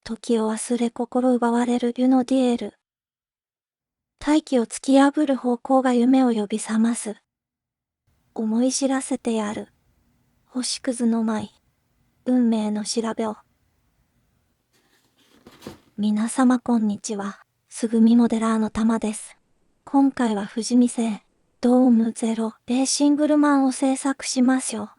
時を忘れ心奪われるリュノディエール。大気を突き破る方向が夢を呼び覚ます。思い知らせてやる。星屑の舞。運命の調べを。皆様こんにちは。すぐみモデラーのたまです。今回は富士見製ドームゼロレーシングルマンを製作しますよ。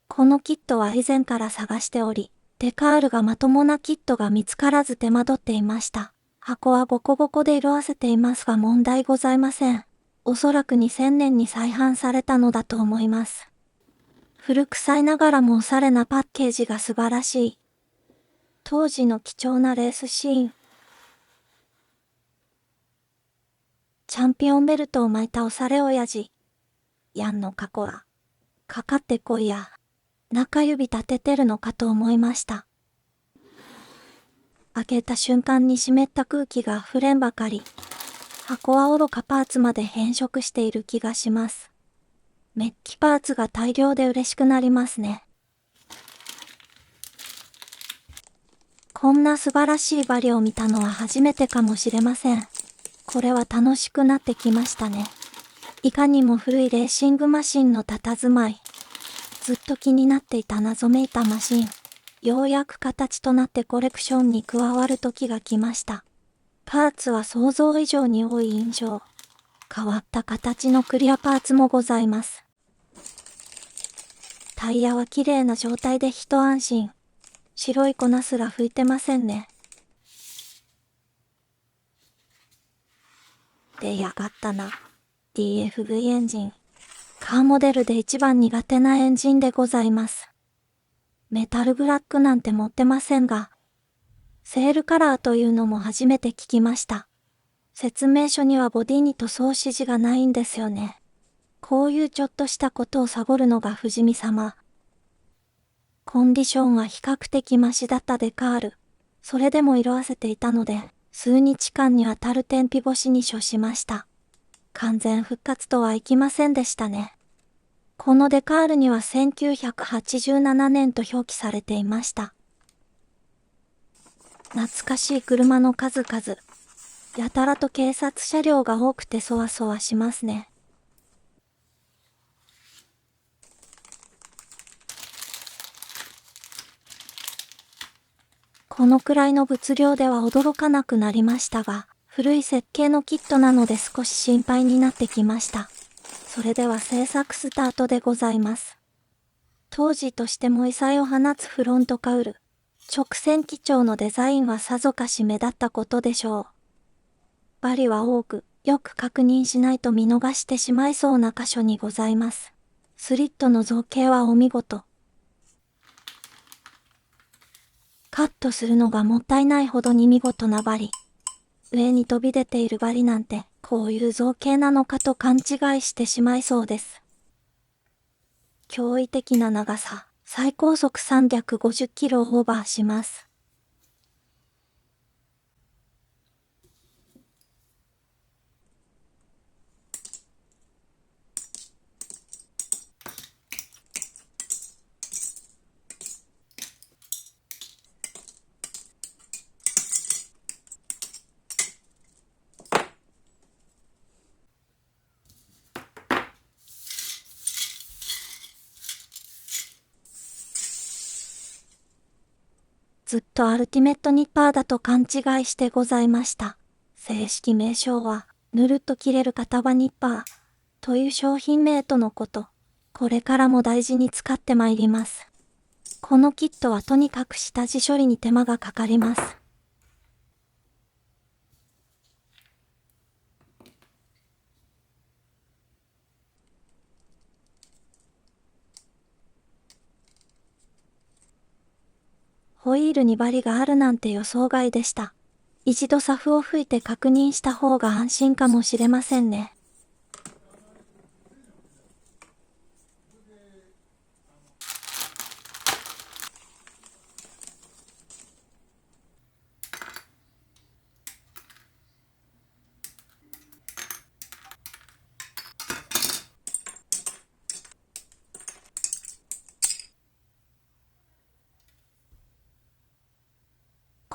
このキットは以前から探しており、デカールがまともなキットが見つからず手間取っていました。箱はボコボコで色あせていますが問題ございません。おそらく2000年に再販されたのだと思います。古臭いながらもおしゃれなパッケージが素晴らしい。当時の貴重なレースシーン。チャンピオンベルトを巻いたおしゃれ親父。ヤンの過去は、かかってこいや。中指立ててるのかと思いました。開けた瞬間に湿った空気が溢れんばかり。箱は愚かパーツまで変色している気がします。メッキパーツが大量で嬉しくなりますね。こんな素晴らしいバリを見たのは初めてかもしれません。これは楽しくなってきましたね。いかにも古いレーシングマシンの佇まい。ずっと気になっていた謎めいたマシン。ようやく形となってコレクションに加わる時が来ました。パーツは想像以上に多い印象。変わった形のクリアパーツもございます。タイヤは綺麗な状態で一安心。白い粉すら拭いてませんね。出やがったな。DFV エンジン。カーモデルで一番苦手なエンジンでございます。メタルブラックなんて持ってませんが、セールカラーというのも初めて聞きました。説明書にはボディに塗装指示がないんですよね。こういうちょっとしたことをサボるのが富士見様。コンディションは比較的マシだったデカール。それでも色あせていたので、数日間にわたる天日干しに処しました。完全復活とはいきませんでしたね。このデカールには1987年と表記されていました。懐かしい車の数々。やたらと警察車両が多くてそわそわしますね。このくらいの物量では驚かなくなりましたが、古い設計のキットなので少し心配になってきました。それでは制作スタートでございます。当時としても異彩を放つフロントカウル。直線基調のデザインはさぞかし目立ったことでしょう。バリは多く、よく確認しないと見逃してしまいそうな箇所にございます。スリットの造形はお見事。カットするのがもったいないほどに見事なバリ。上に飛び出ているバリなんて、こういう造形なのかと勘違いしてしまいそうです。驚異的な長さ、最高速350キロをオーバーします。ずっとアルティメットニッパーだと勘違いしてございました。正式名称は、ぬるっと切れる型番ニッパーという商品名とのこと。これからも大事に使ってまいります。このキットはとにかく下地処理に手間がかかります。ホイールにバリがあるなんて予想外でした。一度サフを吹いて確認した方が安心かもしれませんね。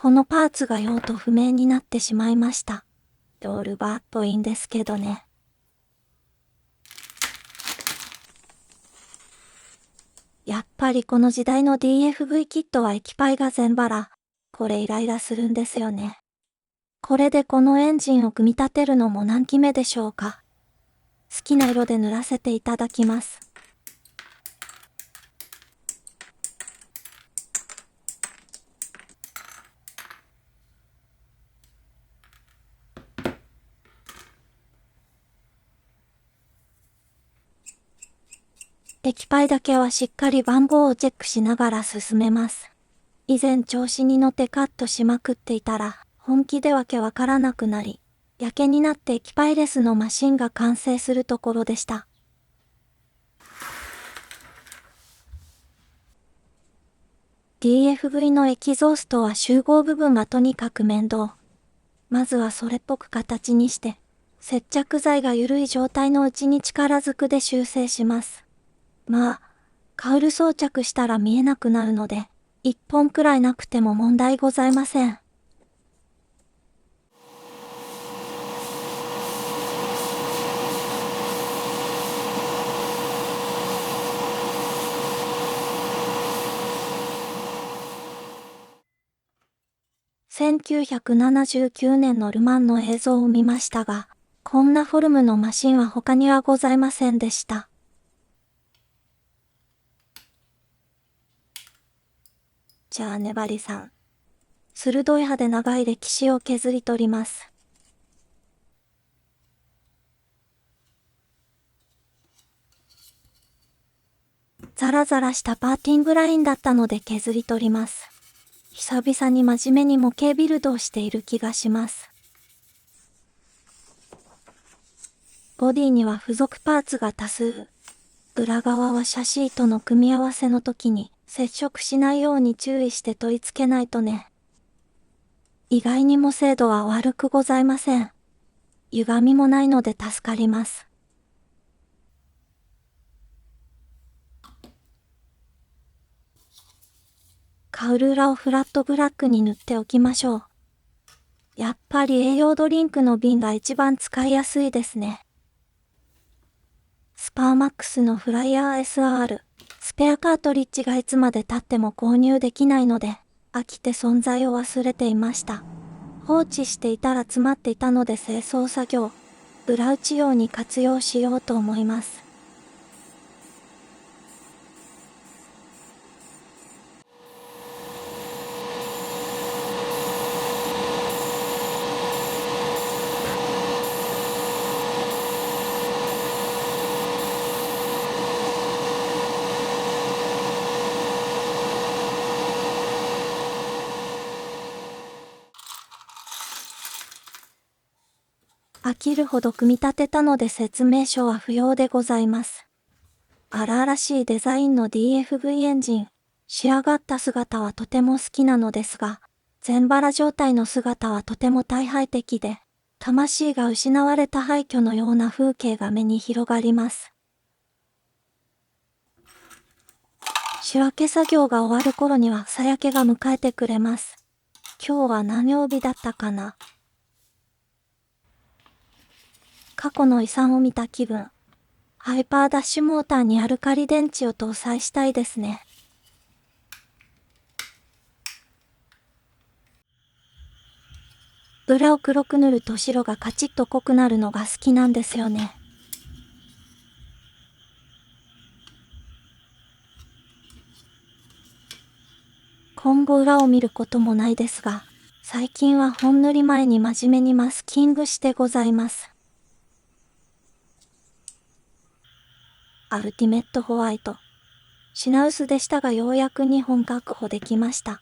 このパーツが用途不明になってしまいました。ロールバーっぽいんですけどね。やっぱりこの時代の DFV キットは液パイが全バラ。これイライラするんですよね。これでこのエンジンを組み立てるのも何機目でしょうか。好きな色で塗らせていただきます。液パイだけはしっかり番号をチェックしながら進めます。以前調子に乗ってカットしまくっていたら、本気でわけわからなくなり、やけになって液パイレスのマシンが完成するところでした。DFV のエキゾーストは集合部分がとにかく面倒。まずはそれっぽく形にして、接着剤が緩い状態のうちに力ずくで修正します。まあ、カウル装着したら見えなくなるので、一本くらいなくても問題ございません。1979年のルマンの映像を見ましたが、こんなフォルムのマシンは他にはございませんでした。じゃあ粘りさん。鋭い刃で長い歴史を削り取ります。ザラザラしたパーティングラインだったので削り取ります。久々に真面目に模型ビルドをしている気がします。ボディには付属パーツが多数。裏側はシャシーとの組み合わせの時に接触しないように注意して取り付けないとね。意外にも精度は悪くございません。歪みもないので助かります。カウル裏をフラットブラックに塗っておきましょう。やっぱり栄養ドリンクの瓶が一番使いやすいですね。スパーマックスのフライヤー SR、スペアカートリッジがいつまで経っても購入できないので、飽きて存在を忘れていました。放置していたら詰まっていたので清掃作業、裏打ち用に活用しようと思います。飽きるほど組み立てたので説明書は不要でございます。荒々しいデザインの DFV エンジン、仕上がった姿はとても好きなのですが、全バラ状態の姿はとても退廃的で、魂が失われた廃墟のような風景が目に広がります。仕分け作業が終わる頃には朝焼けが迎えてくれます。今日は何曜日だったかな。過去の遺産を見た気分。ハイパーダッシュモーターにアルカリ電池を搭載したいですね。裏を黒く塗ると白がカチッと濃くなるのが好きなんですよね。今後裏を見ることもないですが、最近は本塗り前に真面目にマスキングしてございます。アルティメットホワイト。品薄でしたがようやく2本確保できました。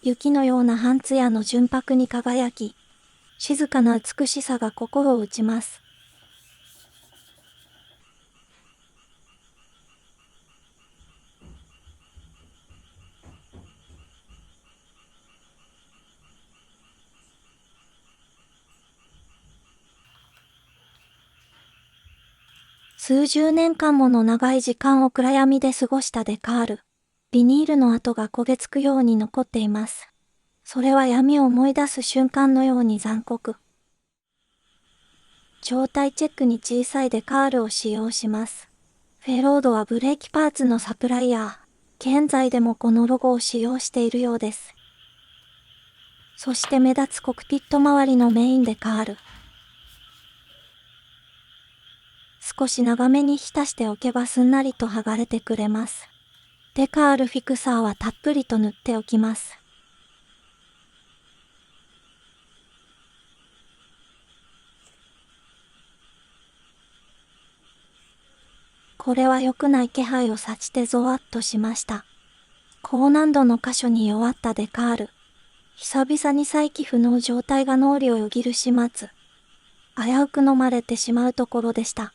雪のような半艶の純白に輝き、静かな美しさが心を打ちます。数十年間もの長い時間を暗闇で過ごしたデカール。ビニールの跡が焦げつくように残っています。それは闇を思い出す瞬間のように残酷。状態チェックに小さいデカールを使用します。フェロードはブレーキパーツのサプライヤー。現在でもこのロゴを使用しているようです。そして目立つコクピット周りのメインデカール。少し長めに浸しておけばすんなりと剥がれてくれます。デカールフィクサーはたっぷりと塗っておきます。これは良くない気配を察してゾワッとしました。高難度の箇所に弱ったデカール。久々に再起不能状態が脳裏をよぎる始末。危うく飲まれてしまうところでした。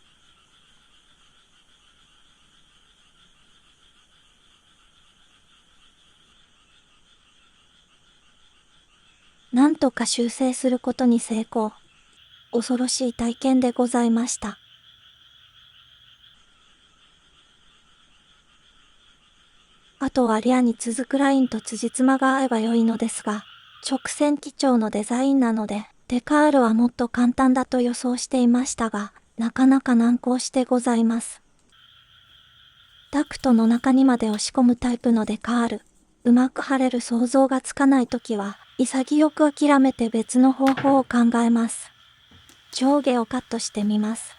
なんとか修正することに成功。恐ろしい体験でございました。あとはリアに続くラインと辻褄が合えば良いのですが、直線基調のデザインなので、デカールはもっと簡単だと予想していましたが、なかなか難航してございます。ダクトの中にまで押し込むタイプのデカール。うまく貼れる想像がつかないときは、潔く諦めて別の方法を考えます。上下をカットしてみます。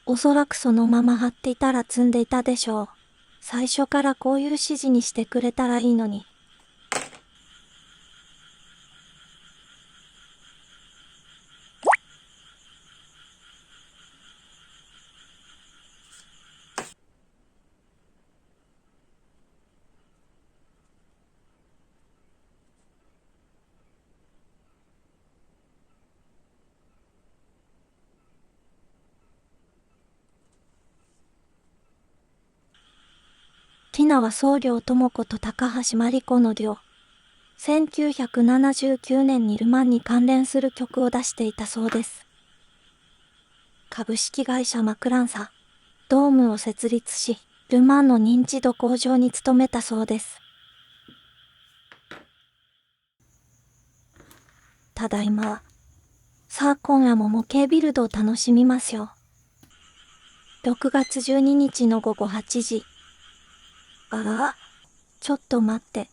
おそらくそのまま貼っていたら積んでいたでしょう。最初からこういう指示にしてくれたらいいのに。ティナは僧侶智子と高橋真理子のデュオ。1979年にルマンに関連する曲を出していたそうです。株式会社マクランサ、ドームを設立し、ルマンの認知度向上に努めたそうです。ただいま。さあ今夜も模型ビルドを楽しみますよ。6月12日の午後8時。あら、ちょっと待って。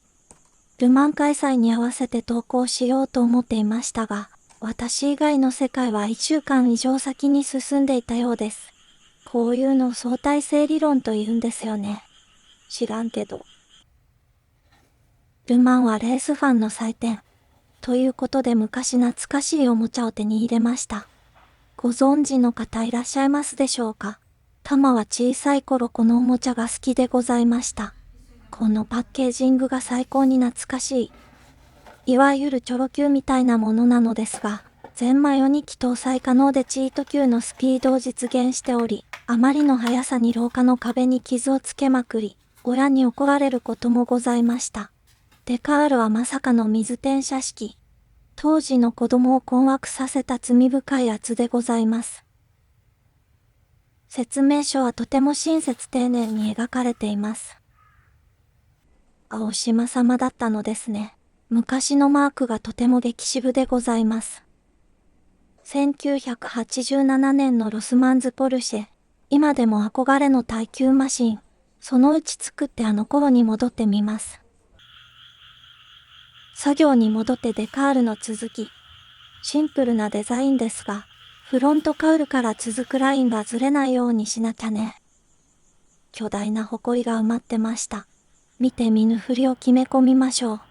ルマン開催に合わせて投稿しようと思っていましたが、私以外の世界は1週間以上先に進んでいたようです。こういうのを相対性理論と言うんですよね。知らんけど。ルマンはレースファンの祭典。ということで昔懐かしいおもちゃを手に入れました。ご存知の方いらっしゃいますでしょうか？タマは小さい頃このおもちゃが好きでございました。このパッケージングが最高に懐かしい。いわゆるチョロ Q みたいなものなのですが、全マヨ2機搭載可能でチート級のスピードを実現しており、あまりの速さに廊下の壁に傷をつけまくり、親に怒られることもございました。デカールはまさかの水転写式。当時の子供を困惑させた罪深い圧でございます。説明書はとても親切丁寧に描かれています。青島様だったのですね。昔のマークがとても激渋でございます。1987年のロスマンズポルシェ。今でも憧れの耐久マシン。そのうち作ってあの頃に戻ってみます。作業に戻ってデカールの続き。シンプルなデザインですが、フロントカウルから続くラインがずれないようにしなきゃね。巨大な埃が埋まってました。見て見ぬふりを決め込みましょう。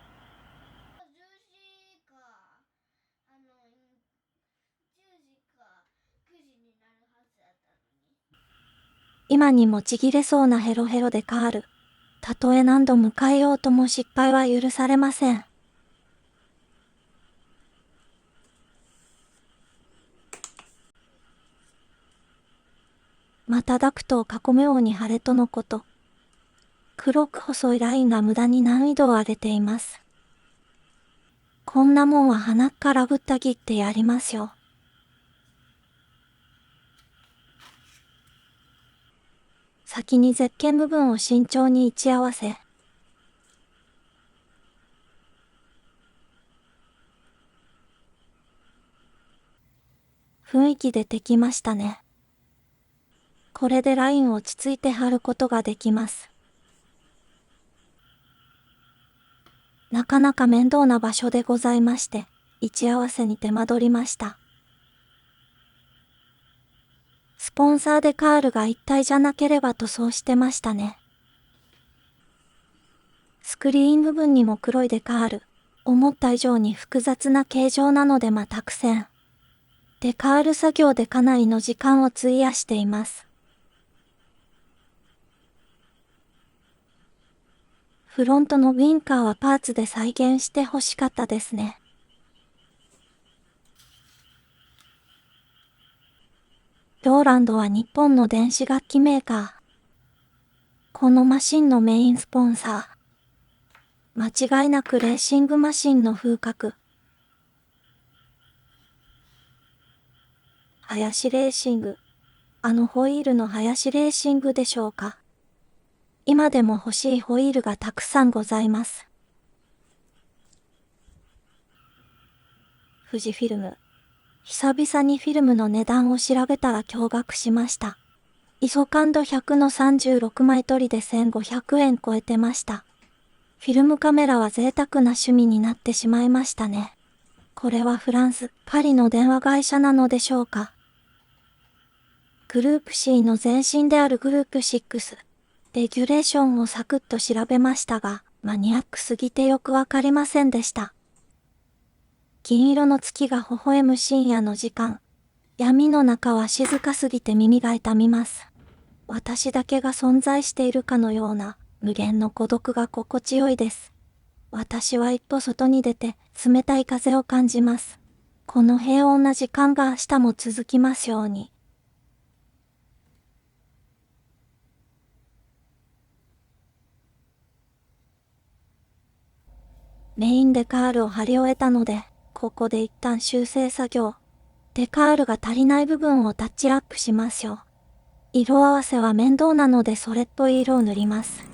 今にもちぎれそうなヘロヘロデカール。たとえ何度迎えようとも失敗は許されません。またダクトを囲むように腫れとのこと。黒く細いラインが無駄に難易度を上げています。こんなもんは鼻からぶった切ってやりますよ。先にゼッケン部分を慎重に位置合わせ、雰囲気出てきましたね。これでラインを落ち着いて貼ることができます。なかなか面倒な場所でございまして、位置合わせに手間取りました。スポンサーデカールが一体じゃなければとそうしてましたね。スクリーン部分にも黒いデカール。思った以上に複雑な形状なのでまた苦戦。デカール作業でかなりの時間を費やしています。フロントのウィンカーはパーツで再現して欲しかったですね。ローランドは日本の電子楽器メーカー。このマシンのメインスポンサー。間違いなくレーシングマシンの風格。林レーシング。あのホイールの林レーシングでしょうか。今でも欲しいホイールがたくさんございます。富士フィルム。久々にフィルムの値段を調べたら驚愕しました。イソカンド100の36枚取りで1500円超えてました。フィルムカメラは贅沢な趣味になってしまいましたね。これはフランス、パリの電話会社なのでしょうか。グループ C の前身であるグループ6。レギュレーションをサクッと調べましたが、マニアックすぎてよくわかりませんでした。銀色の月が微笑む深夜の時間。闇の中は静かすぎて耳が痛みます。私だけが存在しているかのような無限の孤独が心地よいです。私は一歩外に出て冷たい風を感じます。この平穏な時間が明日も続きますように。メインデカールを貼り終えたので、ここで一旦修正作業。デカールが足りない部分をタッチアップしますよ。色合わせは面倒なのでそれっぽい色を塗ります。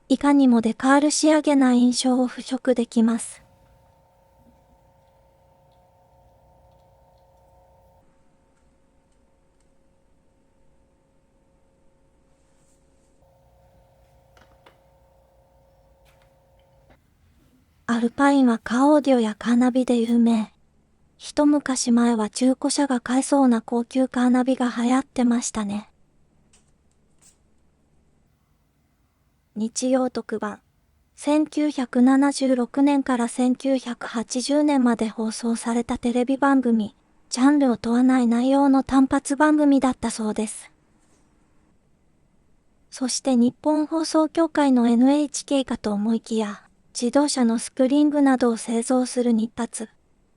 いかにもデカール仕上げな印象を払拭できます。アルパインはカーオーディオやカーナビで有名。一昔前は中古車が買えそうな高級カーナビが流行ってましたね。日曜特番。1976年から1980年まで放送されたテレビ番組。ジャンルを問わない内容の単発番組だったそうです。そして日本放送協会の NHK かと思いきや、自動車のスプリングなどを製造する日発。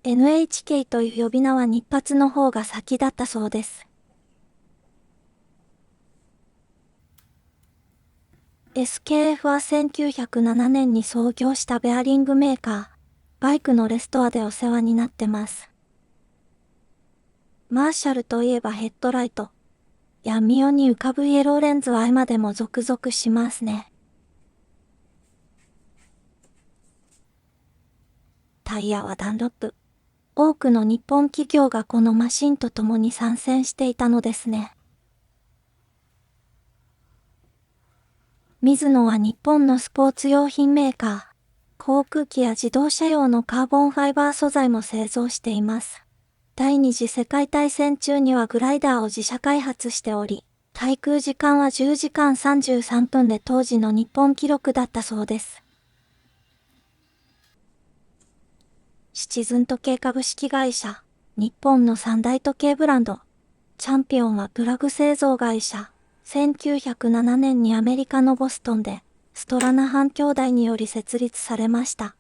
NHK という呼び名は日発の方が先だったそうです。SKF は1907年に創業したベアリングメーカー。バイクのレストアでお世話になってます。マーシャルといえばヘッドライト。闇夜に浮かぶイエローレンズは今でもゾクゾクしますね。タイヤはダンロップ。多くの日本企業がこのマシンと共に参戦していたのですね。ミズノは日本のスポーツ用品メーカー。航空機や自動車用のカーボンファイバー素材も製造しています。第二次世界大戦中にはグライダーを自社開発しており、滞空時間は10時間33分で当時の日本記録だったそうです。シチズン時計株式会社、日本の三大時計ブランド。チャンピオンはプラグ製造会社。1907年にアメリカのボストンで、ストラナハン兄弟により設立されました。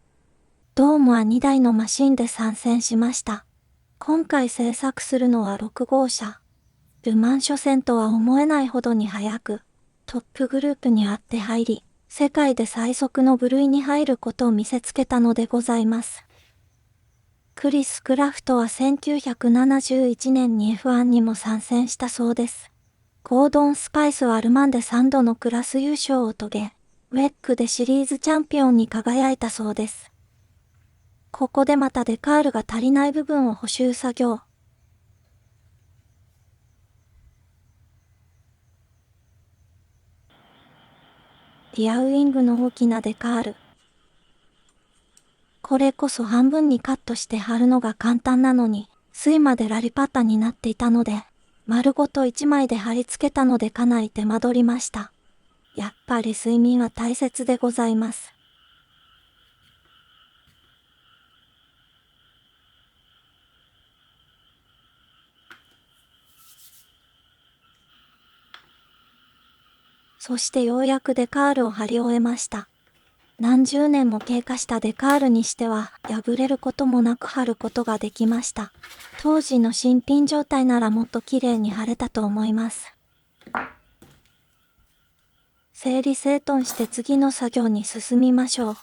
ドームは2台のマシンで参戦しました。今回製作するのは6号車。ルマン初戦とは思えないほどに速く、トップグループに割って入り、世界で最速の部類に入ることを見せつけたのでございます。クリス・クラフトは1971年に F1 にも参戦したそうです。ゴードン・スパイスはルマンで3度のクラス優勝を遂げ、ウェックでシリーズチャンピオンに輝いたそうです。ここでまたデカールが足りない部分を補修作業。リアウィングの大きなデカール。これこそ半分にカットして貼るのが簡単なのに、水までラリパッタになっていたので、丸ごと1枚で貼り付けたのでかなり手間取りました。やっぱり睡眠は大切でございます。そしてようやくデカールを貼り終えました。何十年も経過したデカールにしては破れることもなく貼ることができました。当時の新品状態ならもっと綺麗に貼れたと思います。整理整頓して次の作業に進みましょう。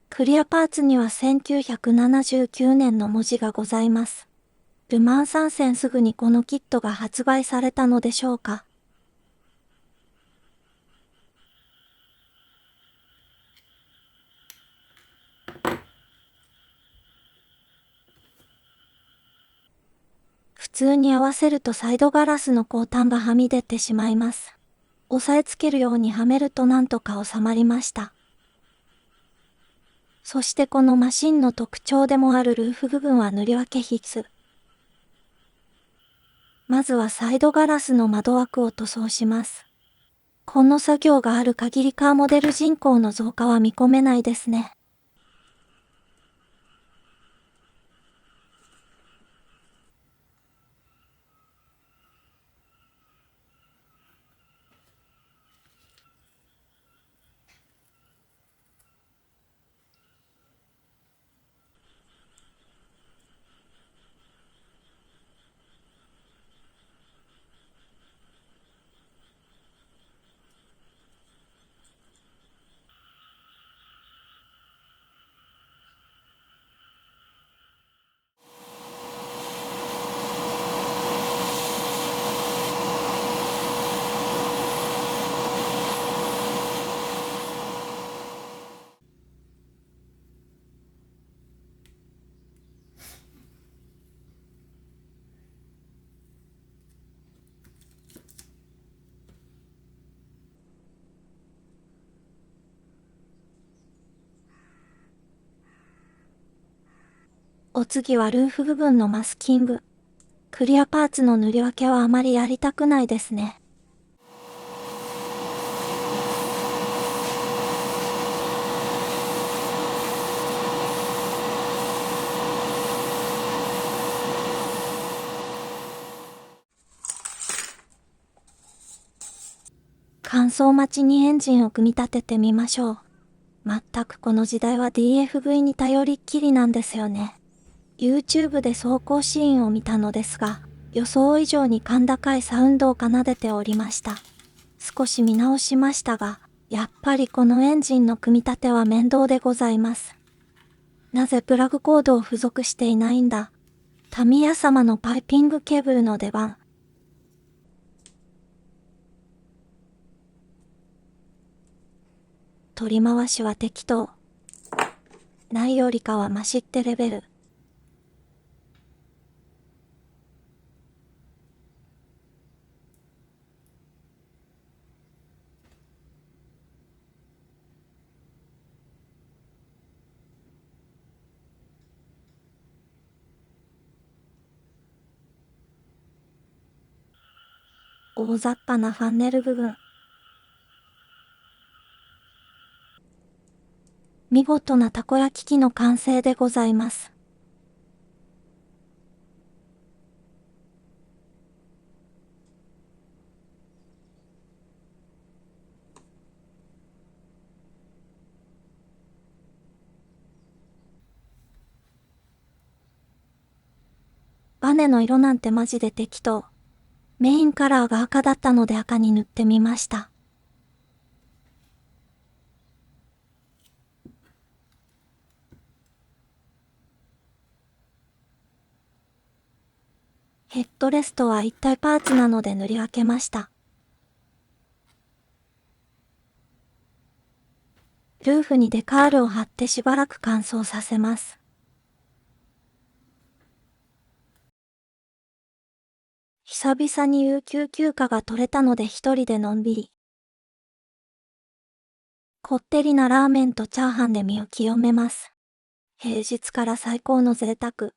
クリアパーツには1979年の文字がございます。ルマン参戦すぐにこのキットが発売されたのでしょうか。普通に合わせるとサイドガラスの後端がはみ出てしまいます。押さえつけるようにはめるとなんとか収まりました。そしてこのマシンの特徴でもあるルーフ部分は塗り分け必須。まずはサイドガラスの窓枠を塗装します。この作業がある限りカーモデル人口の増加は見込めないですね。お次はルーフ部分のマスキング。クリアパーツの塗り分けはあまりやりたくないですね。乾燥待ちにエンジンを組み立ててみましょう。まったくこの時代は DFV に頼りっきりなんですよね。YouTube で走行シーンを見たのですが、予想以上に甲高いサウンドを奏でておりました。少し見直しましたが、やっぱりこのエンジンの組み立ては面倒でございます。なぜプラグコードを付属していないんだ。タミヤ様のパイピングケーブルの出番。取り回しは適当。ないよりかはマシってレベル。大雑把なファンネル部分。見事なたこ焼き器の完成でございます。バネの色なんてマジで適当。メインカラーが赤だったので赤に塗ってみました。ヘッドレストは一体パーツなので塗り分けました。ルーフにデカールを貼ってしばらく乾燥させます。久々に有給休暇が取れたので一人でのんびり。こってりなラーメンとチャーハンで身を清めます。平日から最高の贅沢。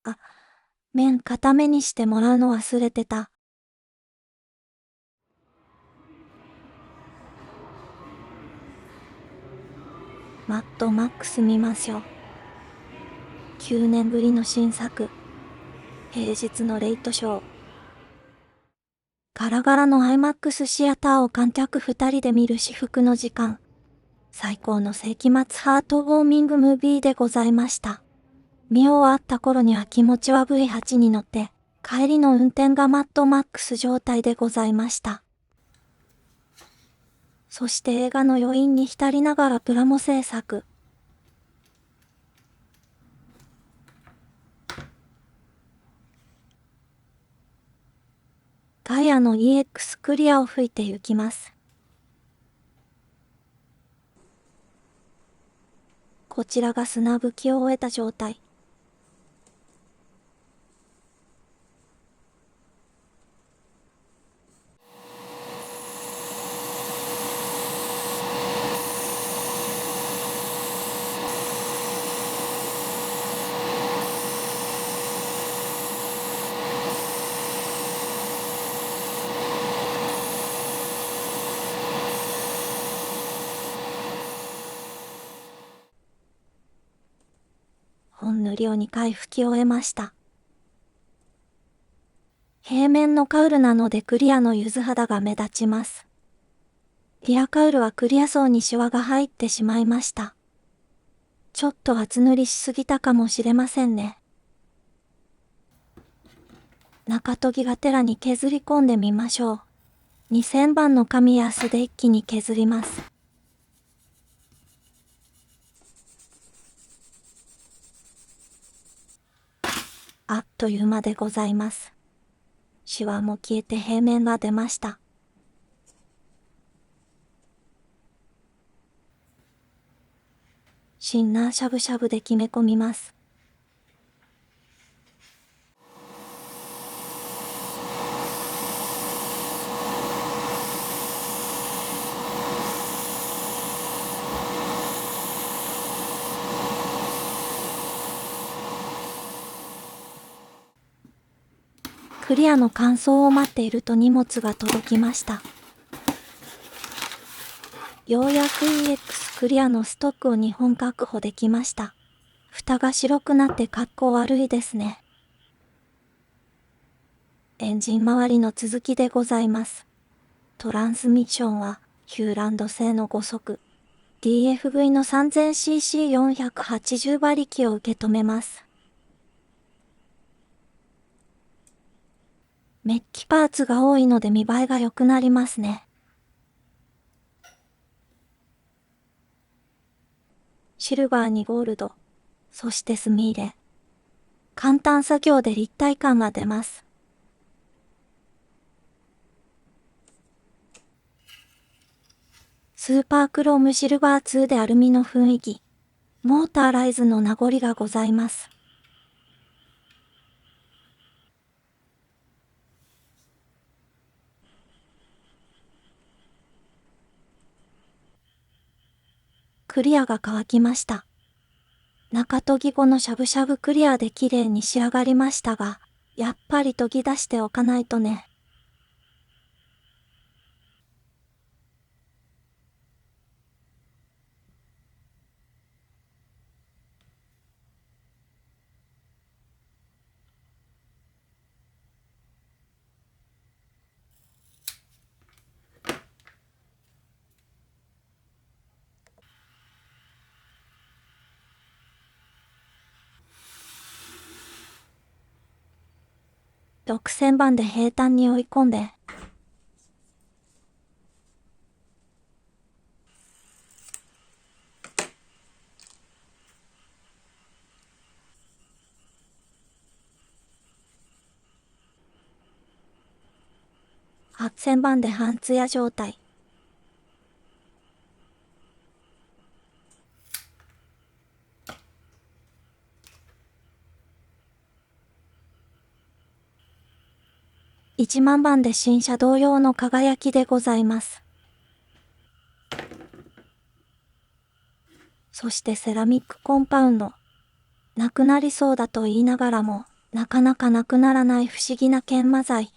あ、麺固めにしてもらうの忘れてた。マッドマックス見ましょう。9年ぶりの新作。平日のレイトショー。ガラガラの IMAX シアターを観客2人で見る至福の時間。最高の世紀末ハートウォーミングムービーでございました。見終わった頃には気持ちは V8 に乗って、帰りの運転がマッドマックス状態でございました。そして映画の余韻に浸りながらプラモ制作。ガイアの EX クリアを吹いて行きます。こちらが砂吹きを終えた状態。ほんのりを2回吹き終えました。平面のカウルなのでクリアの柚子肌が目立ちます。リアカウルはクリア層にシワが入ってしまいました。ちょっと厚塗りしすぎたかもしれませんね。中研ぎがてらに削り込んでみましょう。2000番の紙や素で一気に削ります。あっという間でございます。シワも消えて平面が出ました。シンナーしゃぶしゃぶで決め込みます。クリアの乾燥を待っていると荷物が届きました。ようやく EX クリアのストックを2本確保できました。蓋が白くなって格好悪いですね。エンジン周りの続きでございます。トランスミッションはヒューランド製の5速。DFV の 3000cc480 馬力を受け止めます。メッキパーツが多いので見栄えが良くなりますね。シルバーにゴールド、そして墨入れ。簡単作業で立体感が出ます。スーパークロームシルバー2でアルミの雰囲気。モーターライズの名残がございます。クリアが乾きました。中研ぎ後のしゃぶしゃぶクリアで綺麗に仕上がりましたが、やっぱり研ぎ出しておかないとね。6000番で平坦に追い込んで、8000番で半ツヤ状態。1万番で新車同様の輝きでございます。そしてセラミックコンパウンド。なくなりそうだと言いながらも、なかなかなくならない不思議な研磨剤。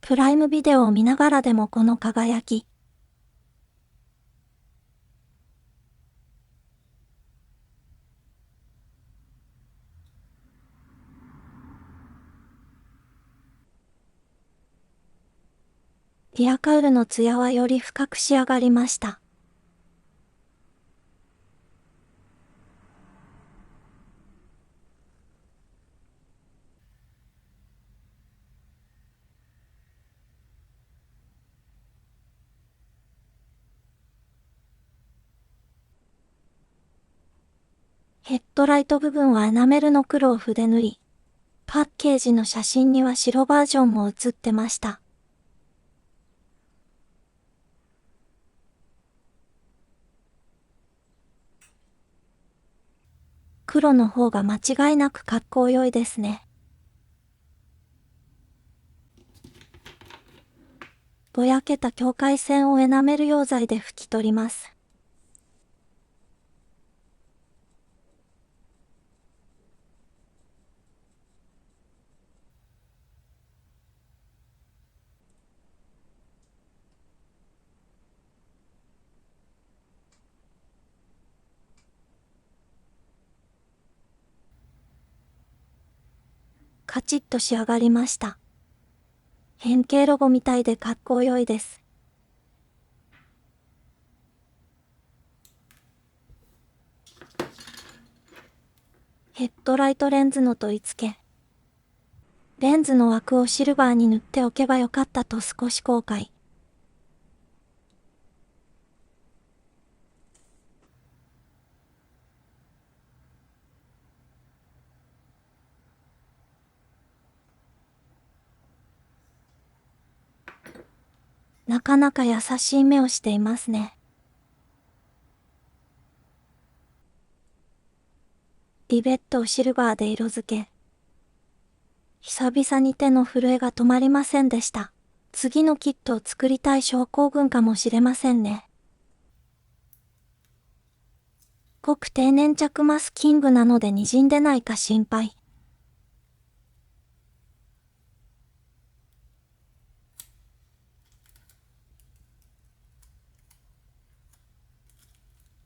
プライムビデオを見ながらでもこの輝き。リアカウルの艶はより深く仕上がりました。ヘッドライト部分はエナメルの黒を筆塗り、パッケージの写真には白バージョンも写ってました。黒の方が間違いなくかっこよいですね。ぼやけた境界線をエナメル溶剤で拭き取ります。カチッと仕上がりました。変形ロゴみたいでかっこよいです。ヘッドライトレンズの取り付け。レンズの枠をシルバーに塗っておけばよかったと少し後悔。なかなか優しい目をしていますね。リベットをシルバーで色付け。久々に手の震えが止まりませんでした。次のキットを作りたい症候群かもしれませんね。濃く低粘着マスキングなので滲んでないか心配。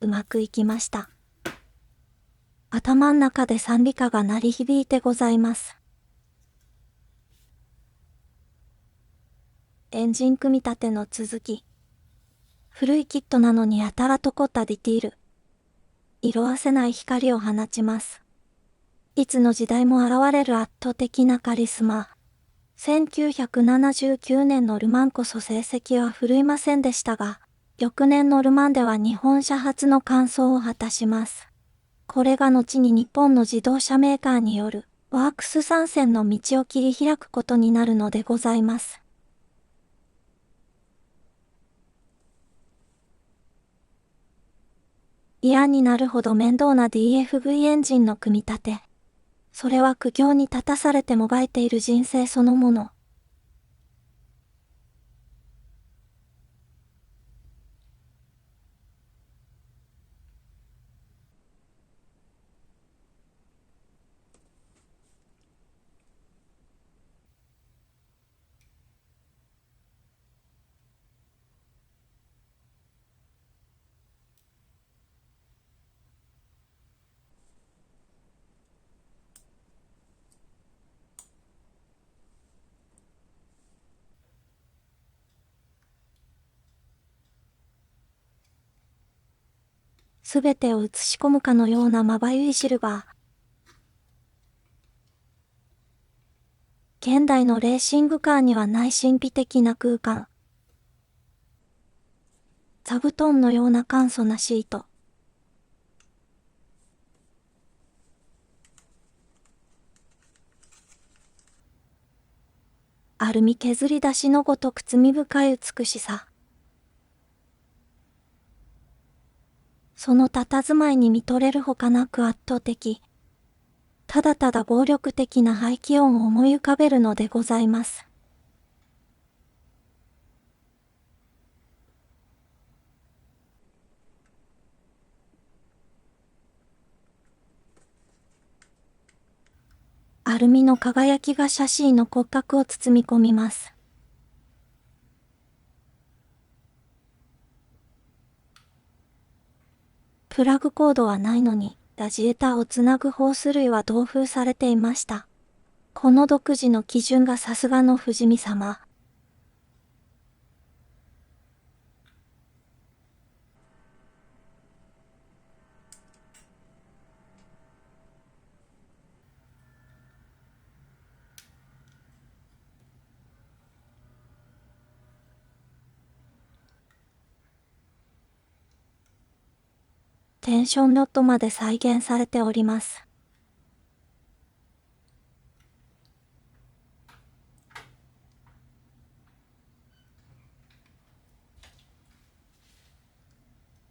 うまくいきました。頭ん中で賛美歌が鳴り響いてございます。エンジン組み立ての続き。古いキットなのにやたらと凝ったディティール。色褪せない光を放ちます。いつの時代も現れる圧倒的なカリスマ。1979年のルマンこそ成績は振るいませんでしたが、翌年のルマンでは日本車初の完走を果たします。これが後に日本の自動車メーカーによるワークス参戦の道を切り開くことになるのでございます。嫌になるほど面倒な DFV エンジンの組み立て。それは苦境に立たされてもがいている人生そのもの。すべてを映し込むかのようなまばゆいシルバー。現代のレーシングカーにはない神秘的な空間。座布団のような簡素なシート。アルミ削り出しのごとく罪深い美しさ。その佇まいに見とれるほかなく圧倒的。ただただ暴力的な排気音を思い浮かべるのでございます。アルミの輝きがシャシーの骨格を包み込みます。プラグコードはないのに、ラジエーターをつなぐホース類は同封されていました。この独自の基準がさすがの不死身様。テンションノットまで再現されております。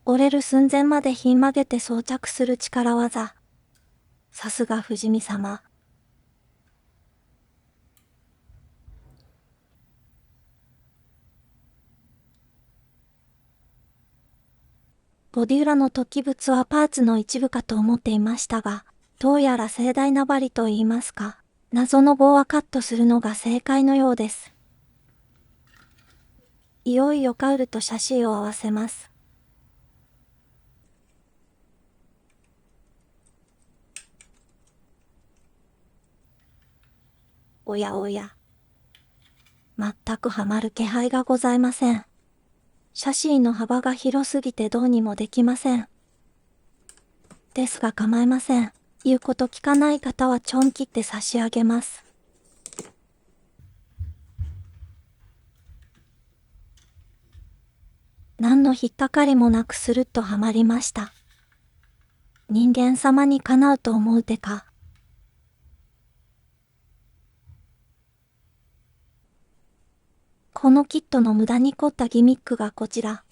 折れる寸前までひん曲げて装着する力技。さすが不死身様。ボディ裏の突起物はパーツの一部かと思っていましたが、どうやら盛大な針と言いますか、謎の棒はカットするのが正解のようです。いよいよカウルとシャシーを合わせます。おやおや。全くはまる気配がございません。シャシーの幅が広すぎてどうにもできません。ですが構いません。言うこと聞かない方はちょん切って差し上げます。何の引っかかりもなくスルッとはまりました。人間様にかなうと思うてか。このキットの無駄に凝ったギミックがこちら。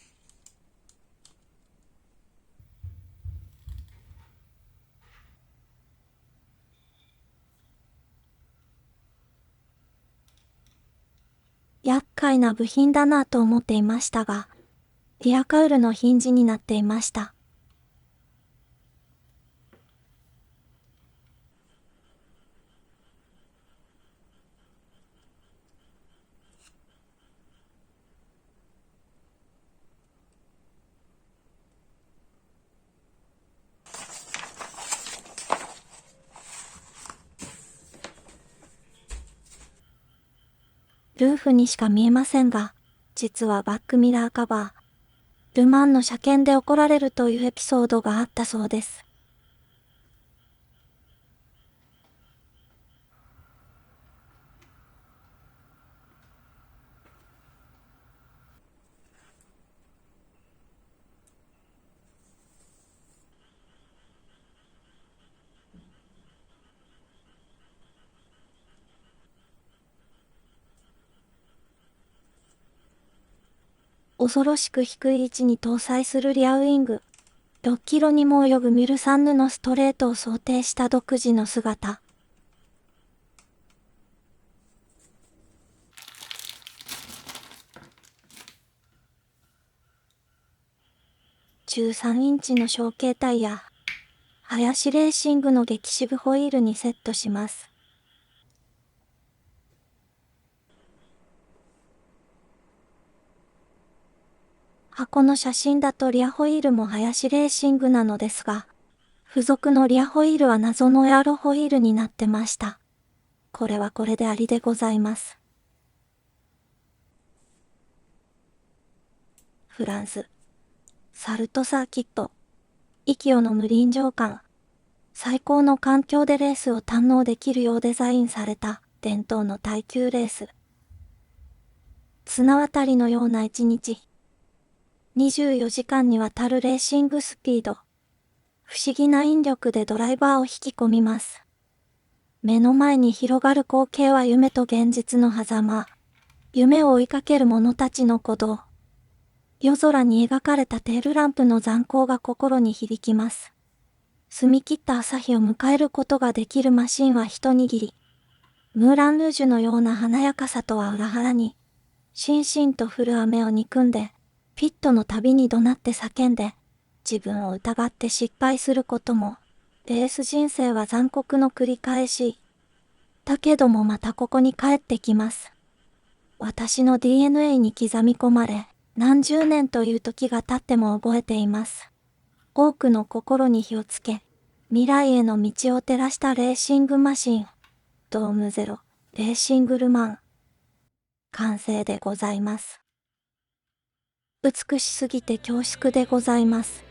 厄介な部品だなと思っていましたが、リアカウルのヒンジになっていました。ルーフにしか見えませんが、実はバックミラーカバー、ルマンの車検で怒られるというエピソードがあったそうです。恐ろしく低い位置に搭載するリアウィング。6キロにも及ぶミルサンヌのストレートを想定した独自の姿。13インチの小径タイヤ。林レーシングの激渋ホイールにセットします。箱の写真だとリアホイールも林レーシングなのですが、付属のリアホイールは謎のエアロホイールになってました。これはこれでありでございます。フランス、サルトサーキット。息をの無臨場感。最高の環境でレースを堪能できるようデザインされた伝統の耐久レース。綱渡りのような一日。24時間にわたるレーシングスピード。不思議な引力でドライバーを引き込みます。目の前に広がる光景は夢と現実の狭間。夢を追いかける者たちの鼓動。夜空に描かれたテールランプの残光が心に響きます。澄み切った朝日を迎えることができるマシンは一握り。ムーランルージュのような華やかさとは裏腹に、しんしんと降る雨を憎んで、ピットの旅に怒鳴って叫んで、自分を疑って失敗することも、レース人生は残酷の繰り返し。だけどもまたここに帰ってきます。私の DNA に刻み込まれ、何十年という時が経っても覚えています。多くの心に火をつけ、未来への道を照らしたレーシングマシン。ドームゼロ、レーシングルマン。完成でございます。美しすぎて恐縮でございます。